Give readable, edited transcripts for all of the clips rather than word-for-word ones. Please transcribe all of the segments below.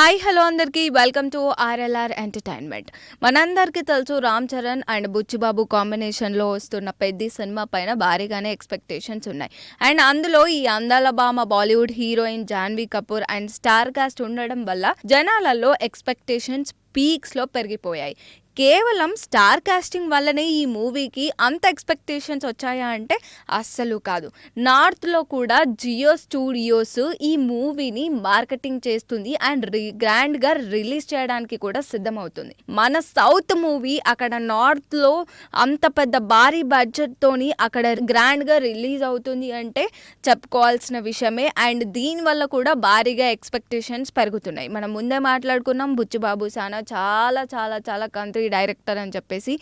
Hi hello అందరికీ welcome to RLR entertainment. మనందరికీ తెలుసు రామ్ చరణ్ అండ్ బుచ్చిబాబు కాంబినేషన్లో వస్తున్న పెద్ద సినిమా పైన భారీగానే ఎక్స్పెక్టేషన్స్ ఉన్నాయి. అండ్ అందులో ఈ అందాల భామ Bollywood heroine Janhvi Kapoor and star cast ఉండడం వల్ల జనాలలో ఎక్స్పెక్టేషన్స్ పీక్స్లో పెరిగిపోయాయి. కేవలం స్టార్ కాస్టింగ్ వల్లనే ఈ మూవీకి అంత ఎక్స్పెక్టేషన్స్ వచ్చాయా అంటే అస్సలు కాదు. నార్త్లో కూడా జియో స్టూడియోస్ ఈ మూవీని మార్కెటింగ్ చేస్తుంది అండ్ గ్రాండ్గా రిలీజ్ చేయడానికి కూడా సిద్ధమవుతుంది. మన సౌత్ మూవీ అక్కడ నార్త్లో అంత పెద్ద భారీ బడ్జెట్తోని అక్కడ గ్రాండ్గా రిలీజ్ అవుతుంది అంటే చెప్పుకోవాల్సిన విషయమే. అండ్ దీనివల్ల కూడా భారీగా ఎక్స్పెక్టేషన్స్ పెరుగుతున్నాయి. మనం ముందే మాట్లాడుకున్నాం, బుచ్చిబాబు సానా చాలా చాలా చాలా కంట్రీ డైరెక్టర్ అని చెప్పేసి.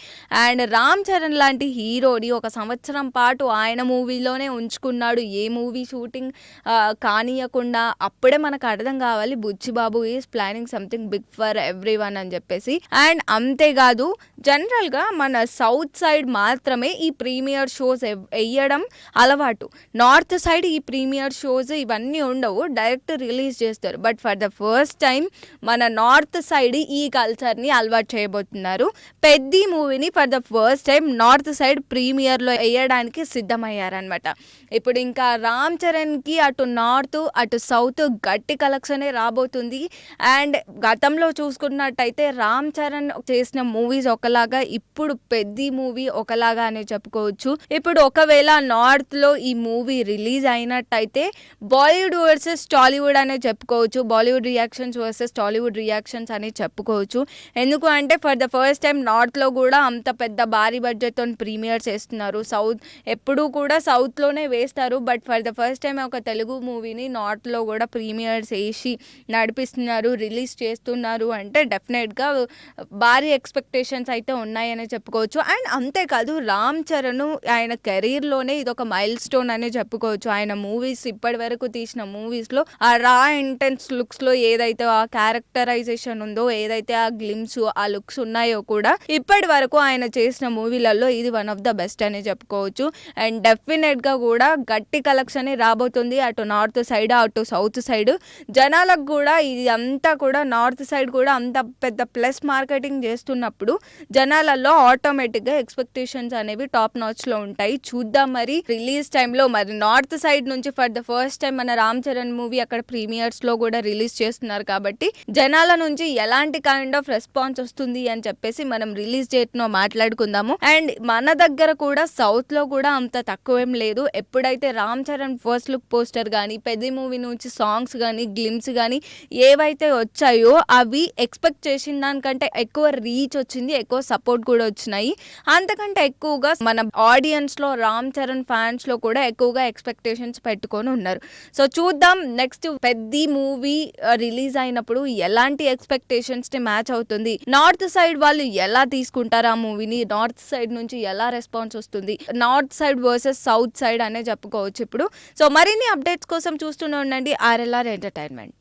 అండ్ రామ్ చరణ్ లాంటి హీరోని ఒక సంవత్సరం పాటు ఆయన మూవీలోనే ఉంచుకున్నాడు, ఏ మూవీ షూటింగ్ కానియకుండా. అప్పుడే మనకు అర్థం కావాలి Buchibabu is planning something big for everyone అని చెప్పేసి. అండ్ అంతేకాదు, జనరల్గా మన సౌత్ సైడ్ మాత్రమే ఈ ప్రీమియర్ షోస్ వేయడం అలవాటు. నార్త్ సైడ్ ఈ ప్రీమియర్ షోస్ ఇవన్నీ ఉండవు, డైరెక్ట్ రిలీజ్ చేస్తారు. But for the first time మన నార్త్ సైడ్ ఈ కల్చర్ని అలవాటు చేయబోతున్నారు. పెద్ద మూవీని for the first time north side ప్రీమియర్లో వేయడానికి సిద్ధమయ్యారనమాట. ఇప్పుడు ఇంకా రామ్ చరణ్కి అటు నార్త్ అటు సౌత్ గట్టి కలెక్షనే రాబోతుంది. అండ్ గతంలో చూసుకున్నట్టయితే రామ్ చరణ్ చేసిన మూవీస్ ఒకలాగా, ఇప్పుడు పెద్ద మూవీ ఒకలాగా అని చెప్పుకోవచ్చు. ఇప్పుడు ఒకవేళ నార్త్లో ఈ మూవీ రిలీజ్ అయినట్టయితే బాలీవుడ్ వర్సెస్ టాలీవుడ్ అనే చెప్పుకోవచ్చు, Bollywood reactions versus Tollywood reactions అని చెప్పుకోవచ్చు. ఎందుకు అంటే ఫర్ ద ఫస్ట్ టైం నార్త్లో కూడా అంత పెద్ద భారీ బడ్జెట్తో ప్రీమియర్ చేస్తున్నారు. సౌత్ ఎప్పుడూ కూడా సౌత్లోనే వేస్తారు, but for the first time ఒక తెలుగు మూవీని నార్త్లో కూడా ప్రీమియర్స్ వేసి నడిపిస్తున్నారు, రిలీజ్ చేస్తున్నారు అంటే డెఫినెట్గా భారీ ఎక్స్పెక్టేషన్స్ అయితే ఉన్నాయని చెప్పుకోవచ్చు. అండ్ అంతేకాదు, రామ్ చరణ్ ఆయన కెరీర్లోనే ఇదొక మైల్ స్టోన్ అని చెప్పుకోవచ్చు. ఆయన మూవీస్ ఇప్పటి వరకు తీసిన మూవీస్లో ఆ రా ఇంటెన్స్ లుక్స్లో ఏదైతే ఆ క్యారెక్టరైజేషన్ ఉందో, ఏదైతే ఆ గ్లిమ్స్ ఆ లుక్స్ ఉన్నాయో కూడా ఇప్పటి వరకు ఆయన చేసిన మూవీలలో ఇది వన్ ఆఫ్ ద బెస్ట్ అని చెప్పుకోవచ్చు. అండ్ డెఫినెట్గా కూడా గట్టి కలెక్షన్ రాబోతుంది అటు నార్త్ సైడ్ అటు సౌత్ సైడ్. జనాలకు కూడా ఇది అంతా కూడా నార్త్ సైడ్ కూడా అంత పెద్ద ప్లస్ మార్కెటింగ్ చేస్తున్నప్పుడు జనాలలో ఆటోమేటిక్గా ఎక్స్పెక్టేషన్స్ అనేవి టాప్ నాచ్లో ఉంటాయి. చూద్దాం మరి రిలీజ్ టైంలో. మరి నార్త్ సైడ్ నుంచి ఫర్ ద ఫస్ట్ టైం మన రామ్ చరణ్ మూవీ అక్కడ ప్రీమియర్స్లో కూడా రిలీజ్ చేస్తున్నారు కాబట్టి జనాల నుంచి ఎలాంటి కైండ్ ఆఫ్ రెస్పాన్స్ వస్తుంది అని చెప్పేసి మనం రిలీజ్ డేట్ను మాట్లాడుకుందాము. అండ్ మన దగ్గర కూడా సౌత్లో కూడా అంత తక్కువేం లేదు. ఎప్పుడైతే Ram Charan first look poster కానీ పెద్ద మూవీ నుంచి సాంగ్స్ కానీ గ్లిమ్స్ కానీ ఏవైతే వచ్చాయో అవి ఎక్స్పెక్ట్ చేసిన దానికంటే ఎక్కువ రీచ్ వచ్చింది, ఎక్కువ సపోర్ట్ కూడా వచ్చినాయి. అంతకంటే ఎక్కువగా మన ఆడియన్స్లో రామ్ చరణ్ ఫ్యాన్స్లో కూడా ఎక్కువగా ఎక్స్పెక్టేషన్స్ పెట్టుకొని ఉన్నారు. సో చూద్దాం నెక్స్ట్ పెద్ద మూవీ రిలీజ్ అయినప్పుడు ఎలాంటి ఎక్స్పెక్టేషన్స్ని మ్యాచ్ అవుతుంది, నార్త్ సైడ్ వాళ్ళు ఎలా తీసుకుంటారు ఆ మూవీని, నార్త్ సైడ్ నుంచి ఎలా రెస్పాన్స్ వస్తుంది, north side versus south side అనే చెప్పుకోవచ్చు ఇప్పుడు. సో మరిన్ని అప్డేట్స్ కోసం చూస్తూనే ఉండండి ఆర్ఎల్ఆర్ ఎంటర్టైన్మెంట్.